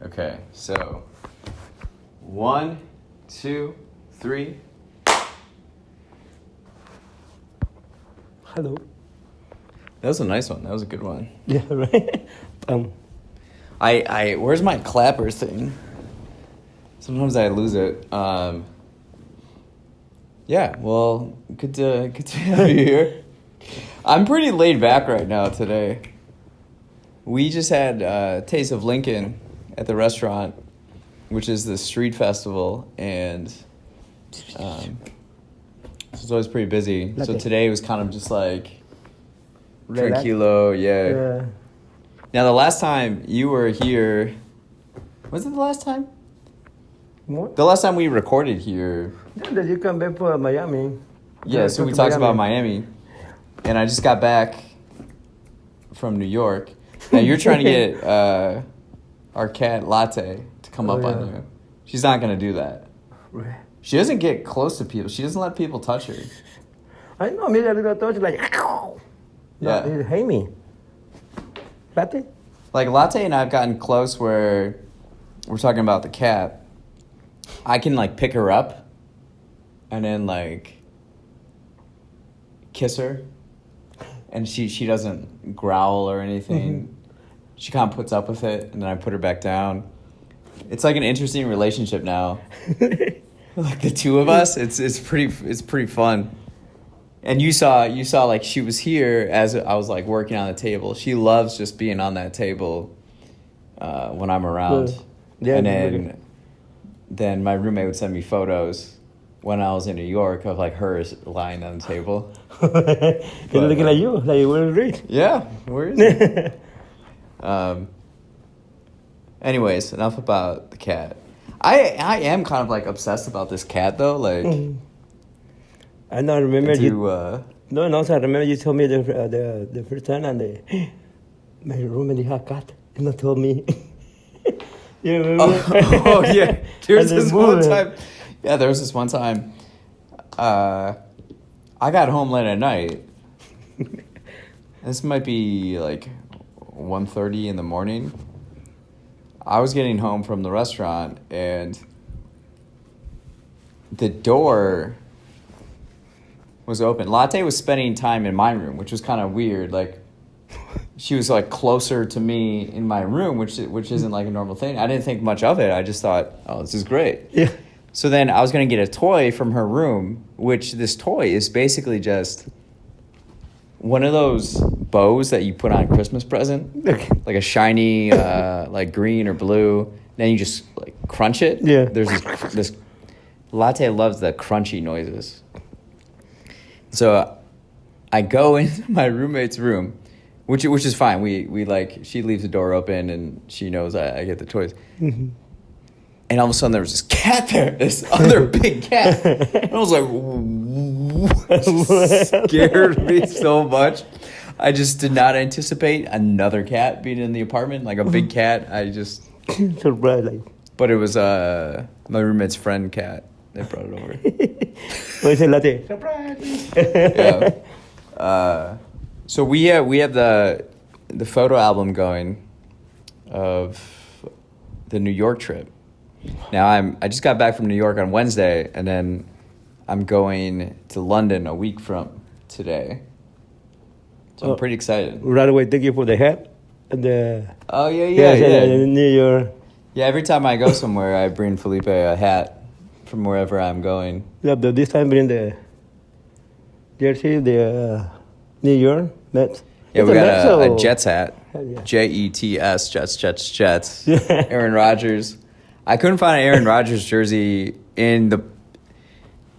Okay, so 1, 2, 3. Hello. That was a nice one. That was a good one. Yeah, right. I where's my clapper thing? Sometimes I lose it. Yeah, well, good to have you here. I'm pretty laid back right now today. We just had Taste of Lincoln at the restaurant, which is the street festival, and it's always pretty busy. So today was kind of just like tranquilo, yeah. Now the last time you were here, was it the last time? What? The last time we recorded here. Yeah, that you come back for Miami. Yeah, so we talked about Miami, and I just got back from New York. Now you're trying to get our cat Latte to come up on you. She's not gonna do that. Right. She doesn't get close to people. She doesn't let people touch her. I know, maybe a little touch like. Yeah. No, hate me. Latte? Like Latte and I've gotten close where we're talking about the cat. I can like pick her up and then like kiss her, and she doesn't growl or anything. Mm-hmm. She kind of puts up with it, and then I put her back down. It's like an interesting relationship now. Like the two of us, it's pretty fun. And you saw like she was here as I was like working on the table. She loves just being on that table when I'm around. Yeah, and then my roommate would send me photos when I was in New York of like her lying on the table. It's looking like you were rich. Yeah, where is it? Anyways, enough about the cat. I am kind of like obsessed about this cat though. Like, I don't remember you. No, I remember you told me the first time, and my roommate had a cat, and you told me. You remember? Oh yeah. There's this one time. Yeah, there was this one time. I got home late at night. This might be like 1:30 in the morning. I was getting home from the restaurant, and the door was open. Latte was spending time in my room, which was kind of weird. Like, she was like closer to me in my room, which isn't like a normal thing. I didn't think much of it. I just thought, oh, this is great. Yeah. So then I was going to get a toy from her room, which this toy is basically just one of those bows that you put on a Christmas present. Okay. Like a shiny, like green or blue. Then you just like crunch it. Yeah. There's this Latte loves the crunchy noises. So I go into my roommate's room, which is fine. We like, she leaves the door open and she knows I get the toys. Mm-hmm. And all of a sudden there was this cat there, this other big cat. And I was like, what? Scared me so much. I just did not anticipate another cat being in the apartment, like a big cat. I just surprised. But it was my roommate's friend cat. They brought it over. What's it, Latte? Surprise! Yeah. So we have the photo album going of the New York trip. Now I just got back from New York on Wednesday, and then I'm going to London a week from today. So I'm pretty excited. Right away, thank you for the hat. Oh yeah. New York. Yeah, every time I go somewhere, I bring Felipe a hat from wherever I'm going. Yeah, but this time bring the jersey, the New York Mets. Yeah, we got a Jets hat. Yeah. Jets, Jets. Yeah. Aaron Rodgers. I couldn't find an Aaron Rodgers jersey in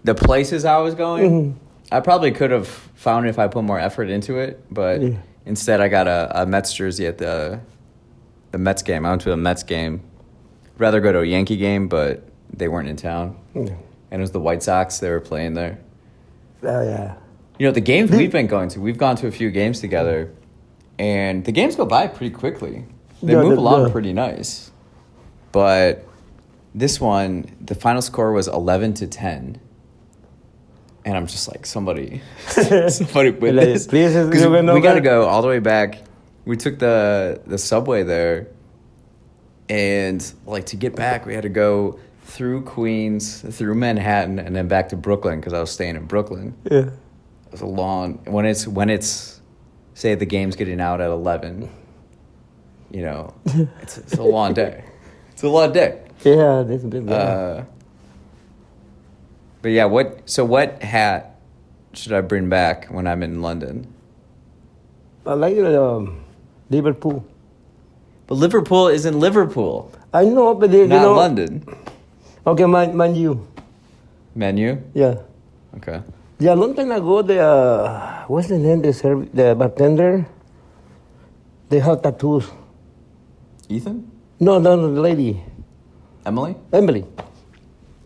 the places I was going. Mm-hmm. I probably could have found it if I put more effort into it, but instead I got a Mets jersey at the Mets game. I went to a Mets game. I'd rather go to a Yankee game, but they weren't in town. Yeah. And it was the White Sox. They were playing there. Oh, yeah. You know, the games we've been going to, we've gone to a few games together, and the games go by pretty quickly. They move along pretty nice. But this one, the final score was 11-10. And I'm just like, somebody witness. Because we got to go all the way back. We took the subway there. And like to get back, we had to go through Queens, through Manhattan, and then back to Brooklyn because I was staying in Brooklyn. Yeah. It was a long when it's say the game's getting out at 11. You know, it's a long day. It's a long day. Yeah, that's a bit bad. But yeah, what hat should I bring back when I'm in London? I like Liverpool. But Liverpool isn't Liverpool. I know, but they, Not you know, London. Okay, Man U. Menu? Yeah. Okay. Yeah, a long time ago, what's the name? The bartender. They have tattoos. Ethan? No, the lady. Emily? Emily.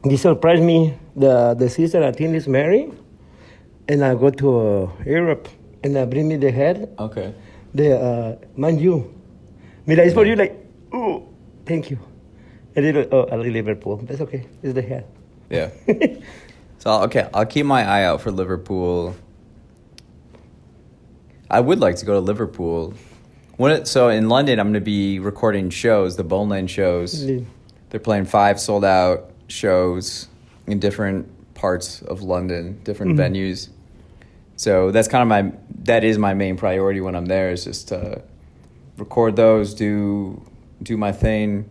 He surprised me. The sister, I think, is married. And I go to Europe. And I bring me the head. Okay. The Man U. Mira, it's for you, like, oh, thank you. A little Liverpool. That's okay. It's the head. Yeah. So, okay, I'll keep my eye out for Liverpool. I would like to go to Liverpool. So in London, I'm going to be recording shows, the Bone Lane shows. Yeah. They're playing 5 sold-out shows in different parts of London, different venues. So that's that is my main priority when I'm there, is just to record those, do my thing,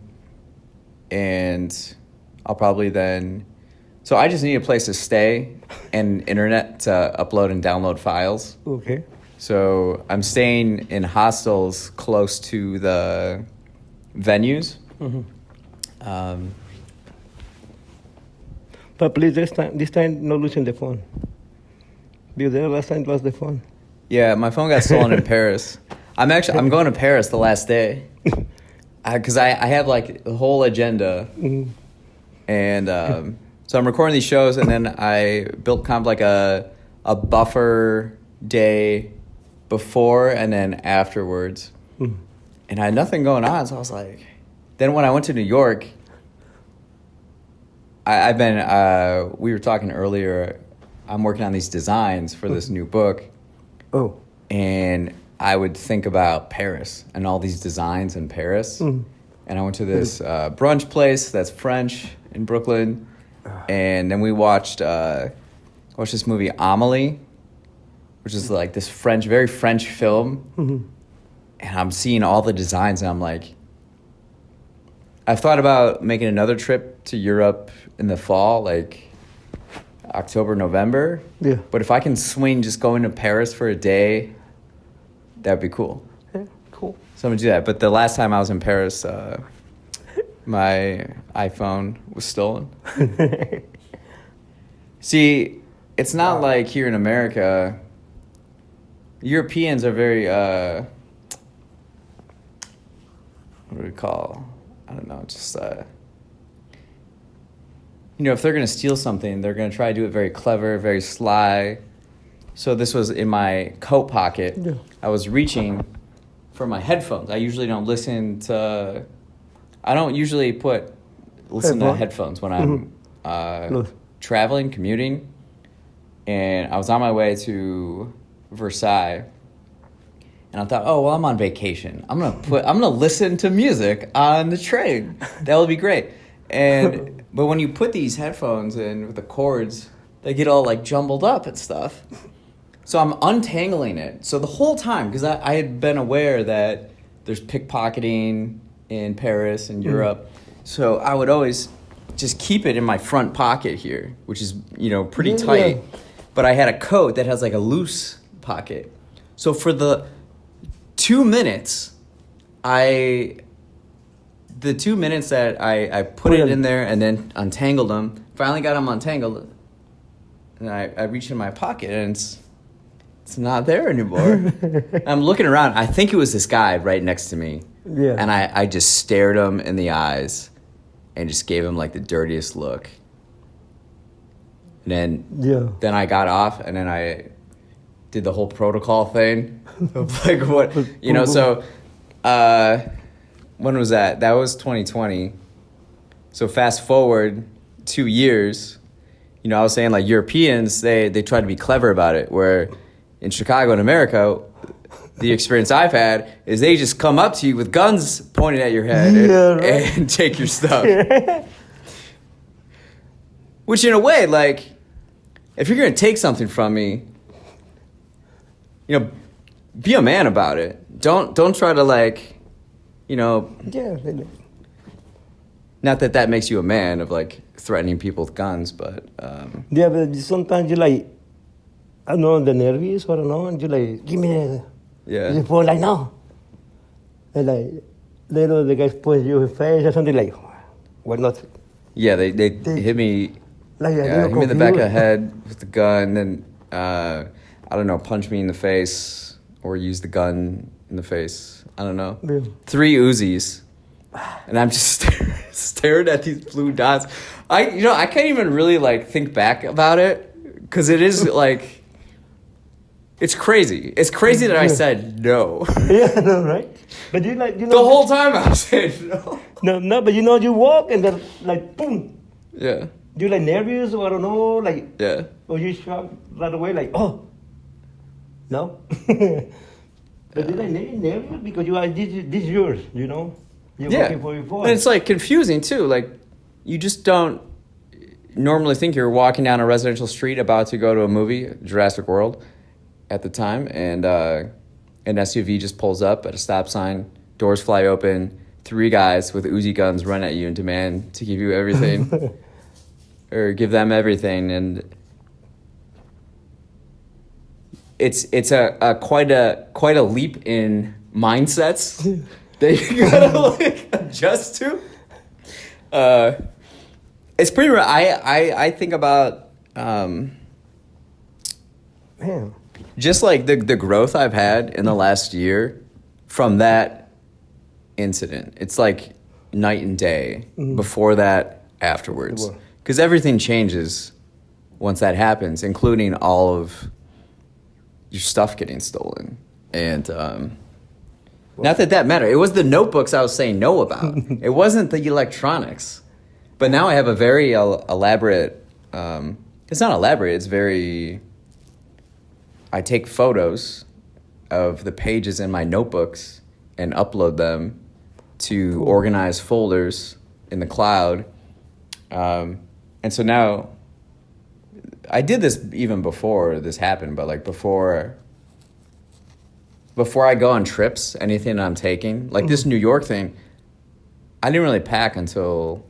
and I'll probably then... So I just need a place to stay and internet to upload and download files. Okay. So I'm staying in hostels close to the venues. Mm-hmm. But please, this time, no losing the phone. Because the last time lost the phone. Yeah, my phone got stolen in Paris. I'm going to Paris the last day. Because I have like the whole agenda. Mm-hmm. And so I'm recording these shows, and then I built kind of like a buffer day before and then afterwards. Mm. And I had nothing going on, so I was like... Then when I went to New York, I've been... we were talking earlier, I'm working on these designs for this new book. Oh. And I would think about Paris and all these designs in Paris. Mm. And I went to this brunch place that's French in Brooklyn. And then we watched this movie, Amélie, which is like this very French film. Mm-hmm. And I'm seeing all the designs, and I'm like, I've thought about making another trip to Europe in the fall, like October, November. Yeah. But if I can swing just going to Paris for a day, that'd be cool. Yeah, cool. So I'm going to do that. But the last time I was in Paris, my iPhone was stolen. See, it's not like here in America. Europeans are very, what do we call? I don't know, just, if they're going to steal something, they're going to try to do it very clever, very sly. So this was in my coat pocket. Yeah. I was reaching for my headphones. I usually don't listen to... I don't usually listen to headphones when I'm traveling, commuting. And I was on my way to Versailles, and I thought, oh well, I'm on vacation. I'm gonna listen to music on the train. That would be great. But when you put these headphones in with the cords, they get all like jumbled up and stuff. So I'm untangling it. So the whole time, because I had been aware that there's pickpocketing in Paris and Europe, so I would always just keep it in my front pocket here, which is pretty tight. Yeah. But I had a coat that has like a loose pocket. So for the 2 minutes, that I put it in there and then untangled them, finally got them untangled, and I reached in my pocket and it's not there anymore. I'm looking around. I think it was this guy right next to me. Yeah. And I just stared him in the eyes and just gave him like the dirtiest look. And then I got off, and then I did the whole protocol thing of like what, so when was that? That was 2020. So fast forward 2 years, I was saying like Europeans, they try to be clever about it, where in Chicago in America, the experience I've had is they just come up to you with guns pointed at your head and take your stuff. Which in a way, like, if you're going to take something from me, you know, be a man about it. Don't try to, like, you know... Yeah. Not that makes you a man of, like, threatening people with guns, but... Yeah, but sometimes you like, I don't know, the nervous, or I don't know, and you like, give me the... Yeah. You just like, no. And like, they know the guys put you in the face or something like, what not? Yeah, they hit me... Like, hit me in the back of the head with the gun, and, I don't know, punch me in the face, or use the gun in the face. I don't know. Yeah. 3 Uzis. And I'm just staring at these blue dots. I can't even really, like, think back about it, because it is, like, it's crazy. It's crazy that I said no. Yeah, no, right? But you like, you know... The whole time I was saying no. No, but you know, you walk and then, like, boom. Yeah. You like nervous, or I don't know, like... Yeah. Or you shock right away, like, oh. No? But you like nervous because you are, this yours, you know? You're working for your voice. And it's, like, confusing, too. Like, you just don't normally think you're walking down a residential street about to go to a movie, Jurassic World, at the time, and an SUV just pulls up at a stop sign, doors fly open, 3 guys with Uzi guns run at you and demand to give you everything, or give them everything, and it's quite a leap in mindsets that you gotta, like, adjust to. It's pretty. I think about Man. just like the growth I've had in the last year from that incident. It's like night and day. Before that, afterwards, because everything changes once that happens, including all of your stuff getting stolen. And not that mattered. It was the notebooks I was saying no about. It wasn't the electronics. But now I have a very elaborate... it's not elaborate. It's very... I take photos of the pages in my notebooks and upload them to organized folders in the cloud. And so now... I did this even before this happened, but, like, before I go on trips, anything I'm taking, like this New York thing, I didn't really pack until,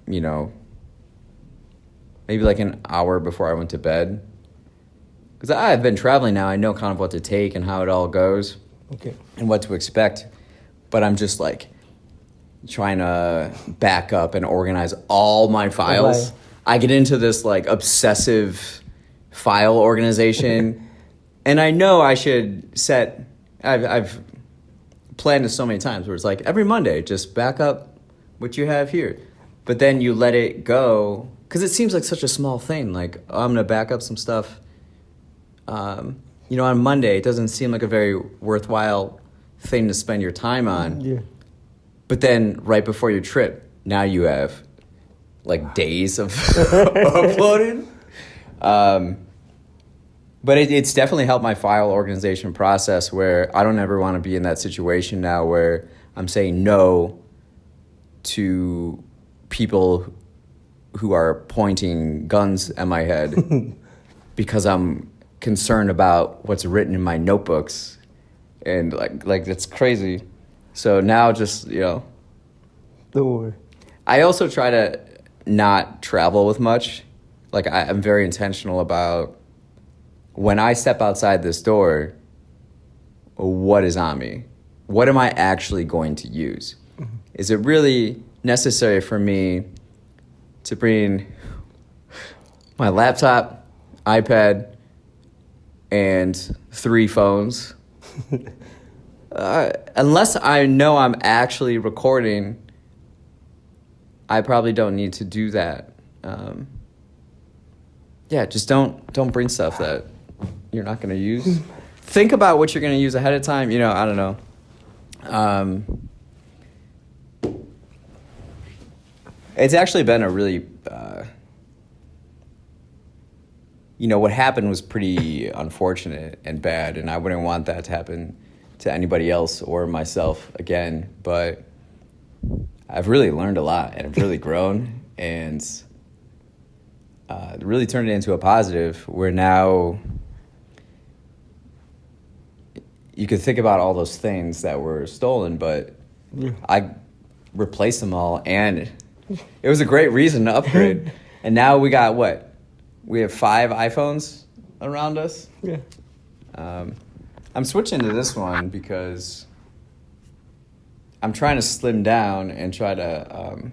you know, maybe like an hour before I went to bed. Because I've been traveling now, I know kind of what to take and how it all goes. Okay. And what to expect. But I'm just, like, trying to back up and organize all my files. I get into this, like, obsessive file organization. And I know I should set... I've planned this so many times where it's like, every Monday, just back up what you have here. But then you let it go. Because it seems like such a small thing. Like, oh, I'm going to back up some stuff. You know, on Monday, it doesn't seem like a very worthwhile thing to spend your time on. Yeah. But then right before your trip, now you have, like, days of uploading. But it's definitely helped my file organization process, where I don't ever want to be in that situation now where I'm saying no to people who are pointing guns at my head because I'm concerned about what's written in my notebooks. And like that's crazy. So now just, you know. Don't worry. I also try to not travel with much. Like, I'm very intentional about when I step outside this door, what is on me? What am I actually going to use? Mm-hmm. Is it really necessary for me to bring my laptop, iPad, and 3 phones? Unless I know I'm actually recording, I probably don't need to do that. Yeah, just don't bring stuff that you're not going to use. Think about what you're going to use ahead of time. You know, I don't know. It's actually been a really, what happened was pretty unfortunate and bad, and I wouldn't want that to happen to anybody else or myself again. But I've really learned a lot, and I've really grown, and really turned it into a positive, where now you could think about all those things that were stolen, but I replaced them all, and it was a great reason to upgrade. And now we got what? We have 5 iPhones around us. Yeah. I'm switching to this one because I'm trying to slim down and try to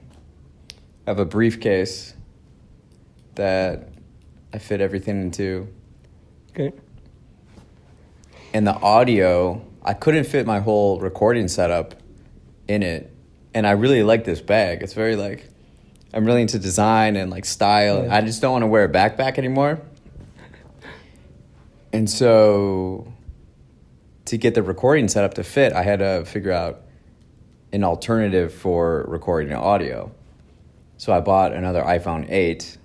have a briefcase that I fit everything into. Okay. And the audio, I couldn't fit my whole recording setup in it. And I really like this bag. It's very like, I'm really into design and like style. Yeah. I just don't want to wear a backpack anymore. And so to get the recording setup to fit, I had to figure out an alternative for recording audio. So I bought another iPhone 8,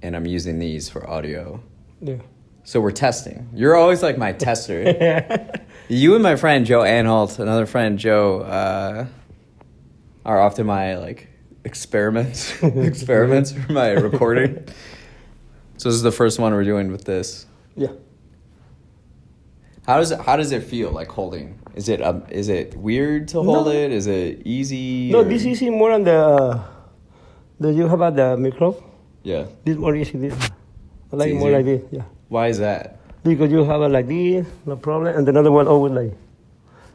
and I'm using these for audio. Yeah. So we're testing. You're always like my tester. You and my friend Joe Anhalt, another friend Joe, are often my like experiments for my recording. So this is the first one we're doing with this. Yeah. How does it feel like holding? Is it weird to hold it? Is it easy? No, this is more on the you have at the micro. Yeah. This more easy. This I like It's more easier? like this. Yeah. Why is that? Because you have it like this, no problem, and another one always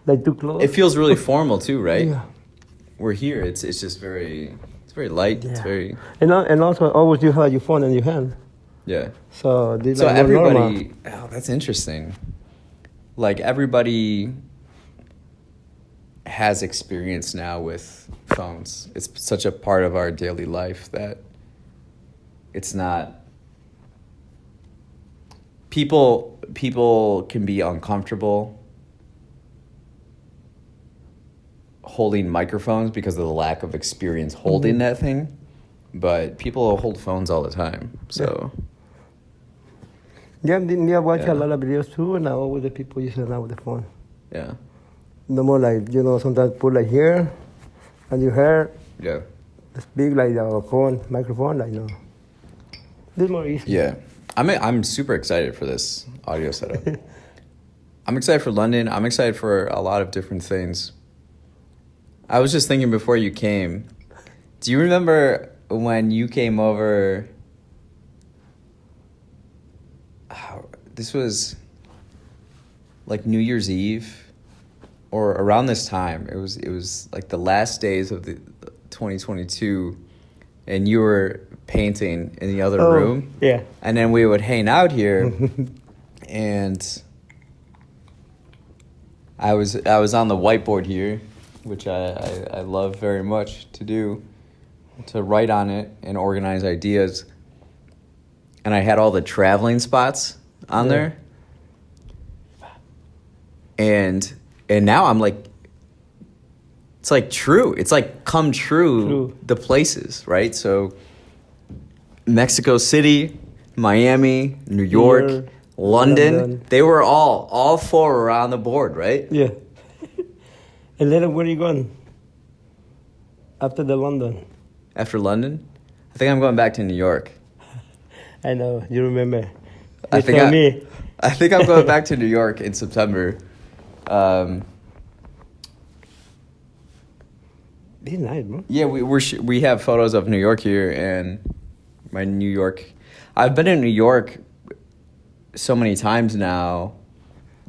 like too close. It feels really formal too, right? Yeah. We're here. It's just very light. Yeah. It's very And also always you have your phone in your hand. yeah. So this So like more everybody, normal. that's interesting. Like everybody has experience now with phones. It's such a part of our daily life that it's not. People can be uncomfortable holding microphones because of the lack of experience holding that thing, but people hold phones all the time. So Yeah, I watch Yeah. a lot of videos too, and now with the people using now with the phone. yeah, No more like sometimes put like here, and your hair yeah, speak like the phone microphone, like This more easy. yeah. I'm super excited for this audio setup. I'm excited for London. I'm excited for a lot of different things. I was just thinking before you came, do you remember when you came over? This was like New Year's Eve or around this time. It was like the last days of the 2022, and you were painting in the other room. Yeah. And then we would hang out here, and I was on the whiteboard here, which I love very much to do, to write on it and organize ideas. And I had all the traveling spots on there. And now I'm like, it's like true. It's like come true. The places, right? So Mexico City, Miami, New York, London. They were all 4 were on the board, right? Yeah. And then where are you going? After the London. After London? I think I'm going back to New York. I know, you remember. I think I'm going back to New York in September. This is nice, bro. Yeah, we have photos of New York here, and my New York. I've been in New York so many times now,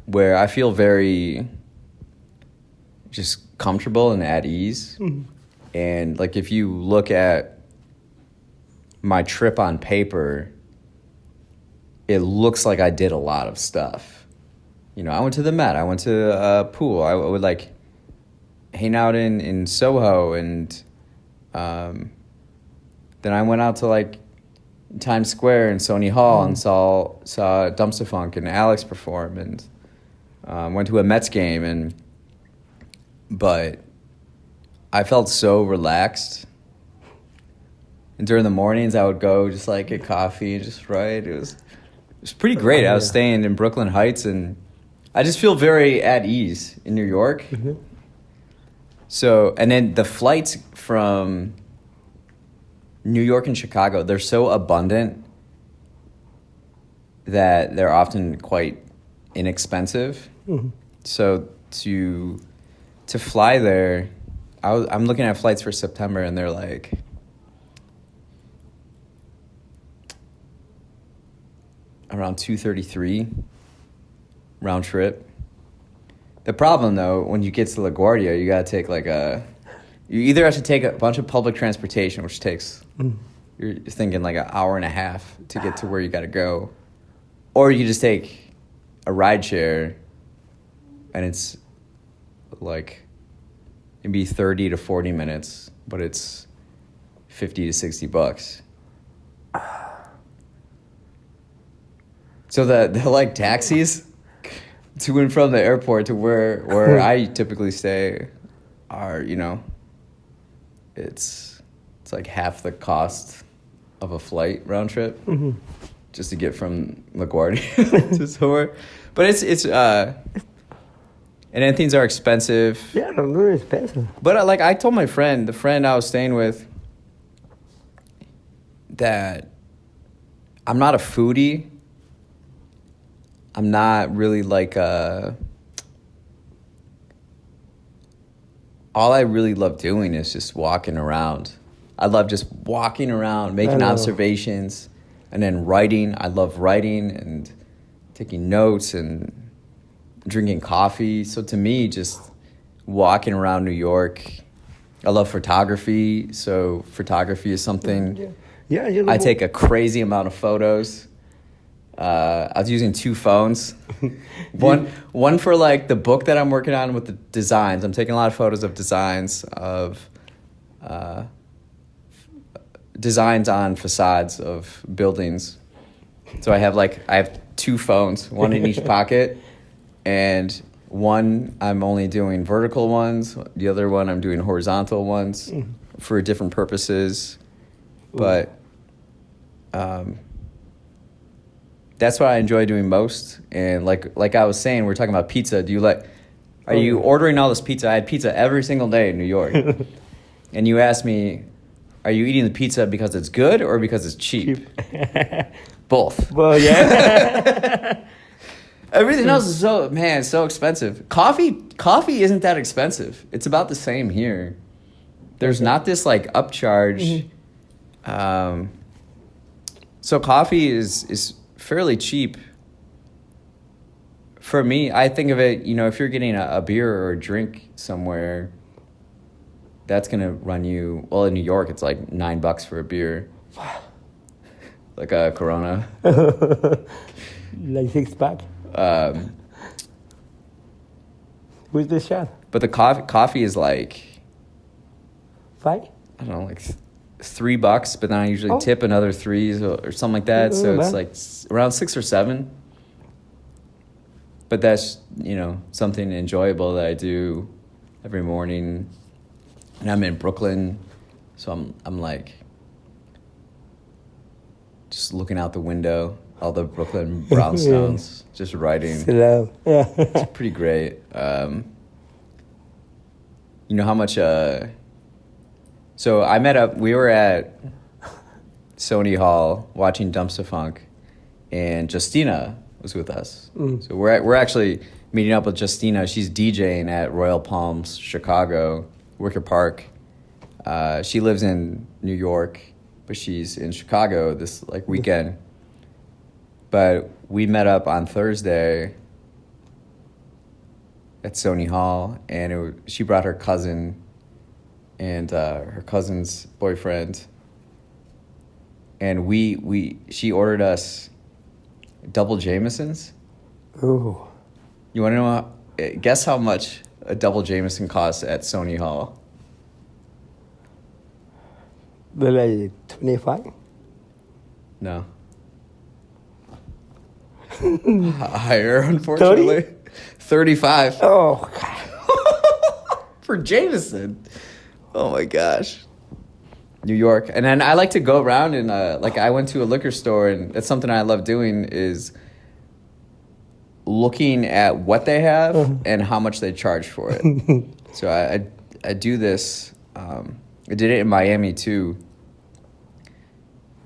where I feel very just comfortable and at ease. Mm-hmm. And like if you look at my trip on paper, it looks like I did a lot of stuff. I went to the Met. I went to a pool. I would like hang out in Soho, and then I went out to like Times Square and Sony Hall and saw Dumpster Funk and Alex perform, and went to a Mets game, but I felt so relaxed. And during the mornings, I would go just like get coffee and just write. It was pretty great. I was staying in Brooklyn Heights, and I just feel very at ease in New York. Mm-hmm. So, and then the flights from New York and Chicago, they're so abundant that they're often quite inexpensive. Mm-hmm. So to fly there, I'm looking at flights for September, and they're like around $233 round trip. The problem, though, when you get to LaGuardia, you gotta take you either have to take a bunch of public transportation, which takes you're thinking like an hour and a half to get to where you gotta go, or you just take a ride share, and it's like it'd be 30 to 40 minutes, but it's $50 to $60. So the like taxis to and from the airport to where I typically stay are, it's like half the cost of a flight round trip just to get from LaGuardia to somewhere. But it's and then things are expensive. Yeah, they're really expensive. But I told the friend I was staying with, that I'm not a foodie. I'm not really all I really love doing is just walking around. I love just walking around, making observations, and then writing. I love writing and taking notes and drinking coffee. So to me, just walking around New York, I love photography. So photography is something. Yeah, I take a crazy amount of photos. I was using 2 phones. One for the book that I'm working on with the designs. I'm taking a lot of photos of designs on facades of buildings. So I have 2 phones, one in each pocket, and one I'm only doing vertical ones. The other one I'm doing horizontal ones for different purposes. But that's what I enjoy doing most. And like I was saying, we're talking about pizza. Are you ordering all this pizza? I had pizza every single day in New York. And you asked me, are you eating the pizza because it's good or because it's cheap? Both. Well, yeah. Everything else is so expensive. Coffee isn't that expensive. It's about the same here. There's not this upcharge. So coffee is fairly cheap. For me, I think of it, if you're getting a beer or a drink somewhere, that's going to run you, well, in New York, it's like $9 for a beer. Like a Corona. Like 6-pack. With the shot. But the coffee is like 5? I don't know, $3, but then I usually tip another 3s or something like that. So it's around 6 or 7. But that's, something enjoyable that I do every morning. And I'm in Brooklyn, so I'm just looking out the window, all the Brooklyn brownstones, just writing. Yeah. It's pretty great. You know how much... So we were at Sony Hall watching Dumpster Funk, and Justina was with us. So we're actually meeting up with Justina. She's DJing at Royal Palms, Chicago, Wicker Park. She lives in New York, but she's in Chicago this weekend. But we met up on Thursday at Sony Hall, and she brought her cousin and her cousin's boyfriend, and she ordered us double Jamesons. Ooh. You want to know? Guess how much a double Jameson costs at Sony Hall? They're 25? No. Higher, unfortunately. 35. Oh, God. For Jameson. Oh my gosh. New York. And then I like to go around and like I went to a liquor store, and that's something I love doing is looking at what they have and how much they charge for it. So I do this. I did it in Miami too.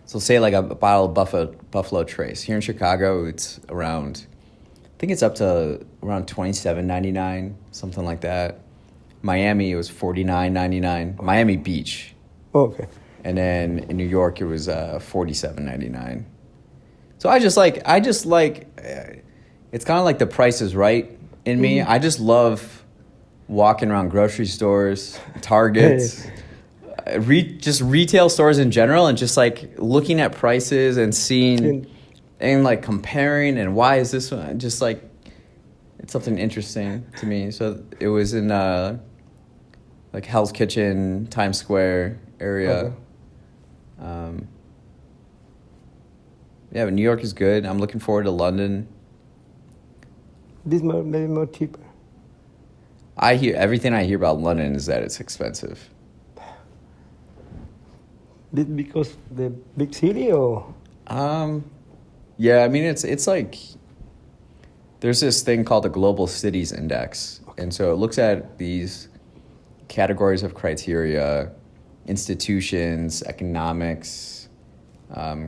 So say like a bottle of Buffalo Trace. Here in Chicago, it's around, I think it's up to around $27.99, something like that. Miami, it was $49.99. Miami Beach. Oh, okay. And then in New York, it was $47.99. So I just like it's kind of like the Price is Right in me. I just love walking around grocery stores, Targets, just retail stores in general, and just like looking at prices and seeing and like comparing and why is this one, just like it's something interesting to me. So it was in like Hell's Kitchen, Times Square area. Okay. Yeah, but New York is good. I'm looking forward to London. This maybe more cheaper. Everything I hear about London is that it's expensive. This because the big city or? Yeah, I mean it's like there's this thing called the Global Cities Index, and so it looks at these categories of criteria, institutions, economics,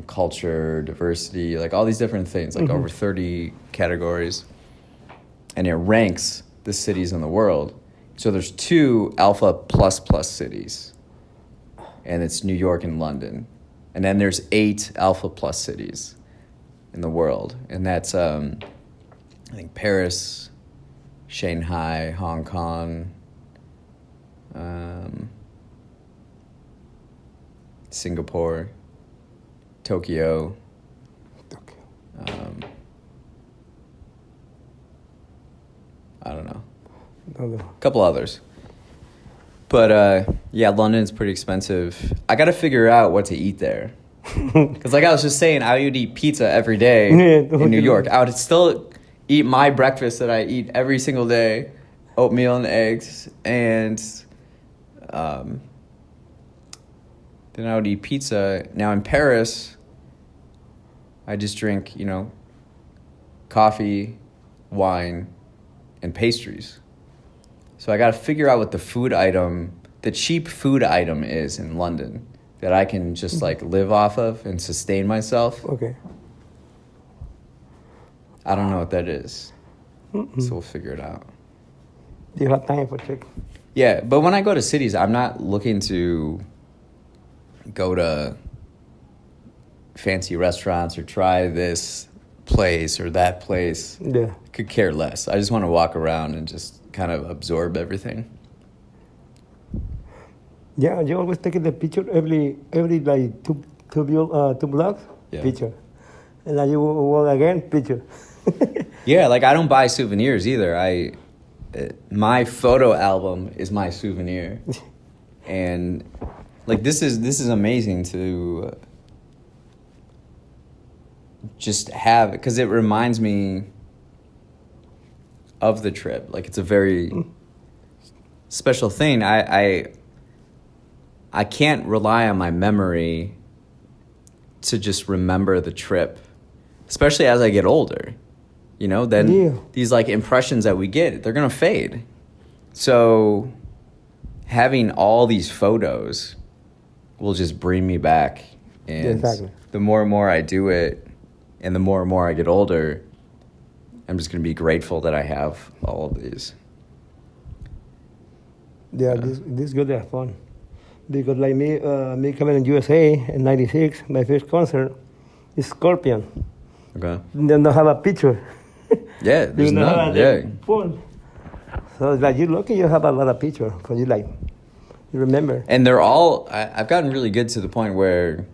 culture, diversity, like all these different things, like over 30 categories. And it ranks the cities in the world. So there's 2 Alpha plus cities. And it's New York and London. And then there's 8 Alpha plus cities in the world. And that's, I think, Paris, Shanghai, Hong Kong, Singapore, Tokyo. I don't know. A couple others. But, yeah, London's pretty expensive. I got to figure out what to eat there. Because like I was just saying, I would eat pizza every day in New York. I would still eat my breakfast that I eat every single day, oatmeal and eggs. And then I would eat pizza. Now in Paris, I just drink, coffee, wine, and pastries. So I got to figure out what the cheap food item is in London that I can just like live off of and sustain myself. Okay. I don't know what that is. So we'll figure it out. Do you have time for check? Yeah, but when I go to cities, I'm not looking to go to fancy restaurants or try this place or that place. Yeah. Could care less. I just want to walk around and just kind of absorb everything. Yeah, you always take the picture every like two blocks, Yeah. picture. And then you walk again, picture. Yeah, like I don't buy souvenirs either. My photo album is my souvenir. And like this is amazing to just have, because it reminds me of the trip. Like it's a very special thing. I can't rely on my memory to just remember the trip, especially as I get older. Then these like impressions that we get, they're gonna fade. So having all these photos will just bring me back. And exactly. The more and more I do it, and the more and more I get older, I'm just gonna be grateful that I have all of these. Yeah, this good, they're fun. Because like me coming in USA in '96, my first concert is Scorpion. Okay. Then they have a picture. Yeah, there's none. Yeah. Phone. So it's like you're lucky you have a lot of pictures, because you remember. And they're all, I've gotten really good to the point where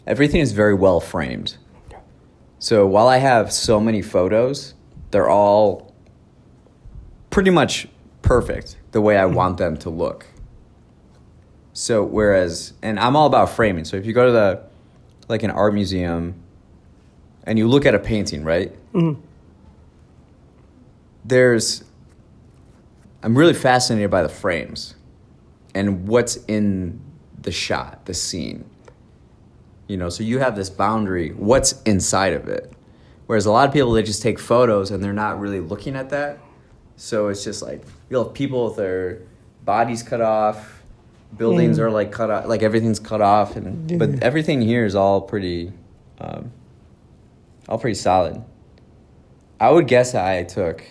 everything is very well framed. So while I have so many photos, they're all pretty much perfect the way I want them to look. So and I'm all about framing. So if you go to like an art museum and you look at a painting, right? Mm-hmm. I'm really fascinated by the frames and what's in the shot, the scene. You know, so you have this boundary, what's inside of it. Whereas a lot of people, they just take photos and they're not really looking at that. So it's just like, you'll have people with their bodies cut off, buildings are like cut off, like everything's cut off. But everything here is all pretty solid. I would guess I took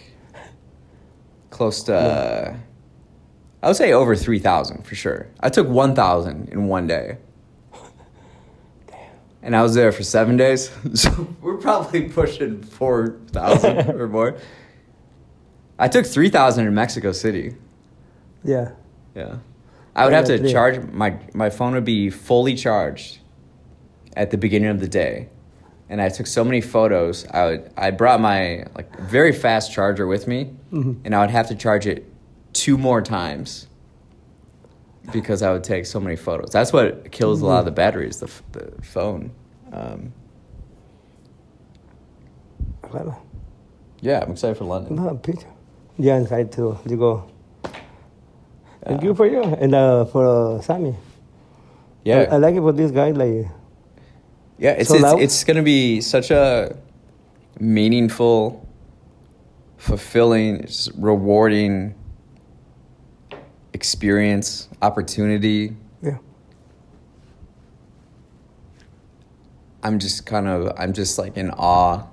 close to, I would say over 3,000 for sure. I took 1,000 in one day. And I was there for 7 days. So we're probably pushing 4,000 or more. I took 3,000 in Mexico City. Yeah. Yeah. I would have to charge, my phone would be fully charged at the beginning of the day. And I took so many photos. I brought my like very fast charger with me, and I would have to charge it 2 more times because I would take so many photos. That's what kills a lot of the batteries, the phone. Yeah, I'm excited for London. No, Peter. Yeah, I'm excited to go. And good for you, and for Sammy. Yeah, I like it for this guy, like. Yeah, it's gonna be such a meaningful, fulfilling, rewarding experience, opportunity. Yeah. I'm just like in awe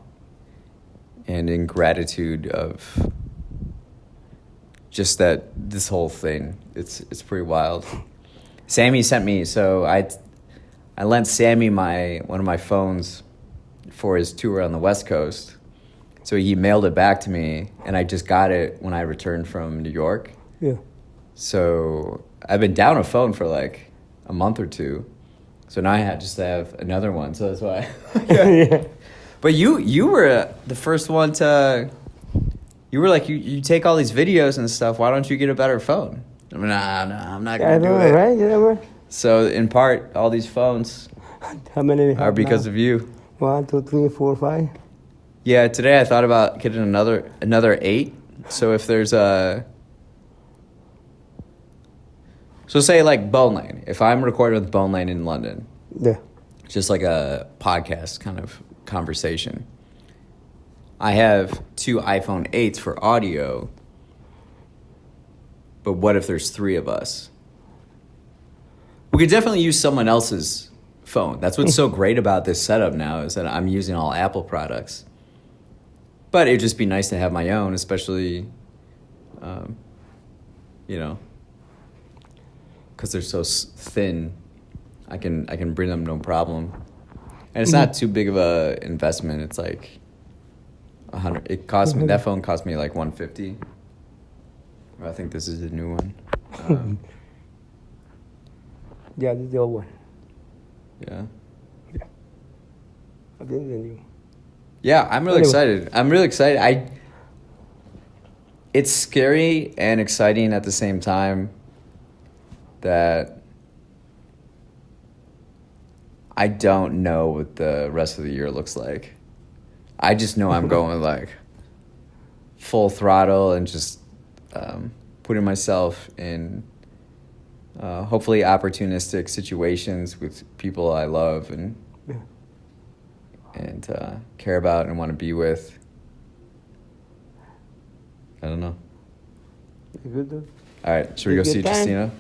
and in gratitude of just that this whole thing. It's pretty wild. Sammy sent me, so I lent Sammy one of my phones for his tour on the West Coast. So he mailed it back to me, and I just got it when I returned from New York. Yeah. So I've been down a phone for like a month or two. So now I have another one. So that's why. Yeah. But you were the first one to. You were like, you take all these videos and stuff. Why don't you get a better phone? I mean, nah, I'm not gonna do it. Right? Yeah, So in part, all these phones how many are because of you. 1, 2, 3, 4, 5. Yeah, today I thought about getting another 8. So if there's so say like Bone Lane. If I'm recording with Bone Lane in London, Yeah. just like a podcast kind of conversation. I have 2 iPhone 8s for audio, but what if there's 3 of us? We could definitely use someone else's phone. That's what's so great about this setup now is that I'm using all Apple products. But it'd just be nice to have my own, especially, because they're so thin. I can bring them no problem, and it's not too big of a investment. It's like $100. It cost me, that phone cost me like $150. I think this is the new one. Yeah, this is the old one. Yeah. I think the new. Yeah, I'm really excited. It's scary and exciting at the same time that I don't know what the rest of the year looks like. I just know I'm going like full throttle and just putting myself in hopefully opportunistic situations with people I love and care about and want to be with. I don't know. Good, dude. All right, should we go see Justina?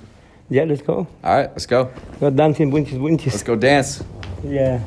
Yeah, let's go. All right, let's go. Go dancing, winches. Let's go dance. Yeah.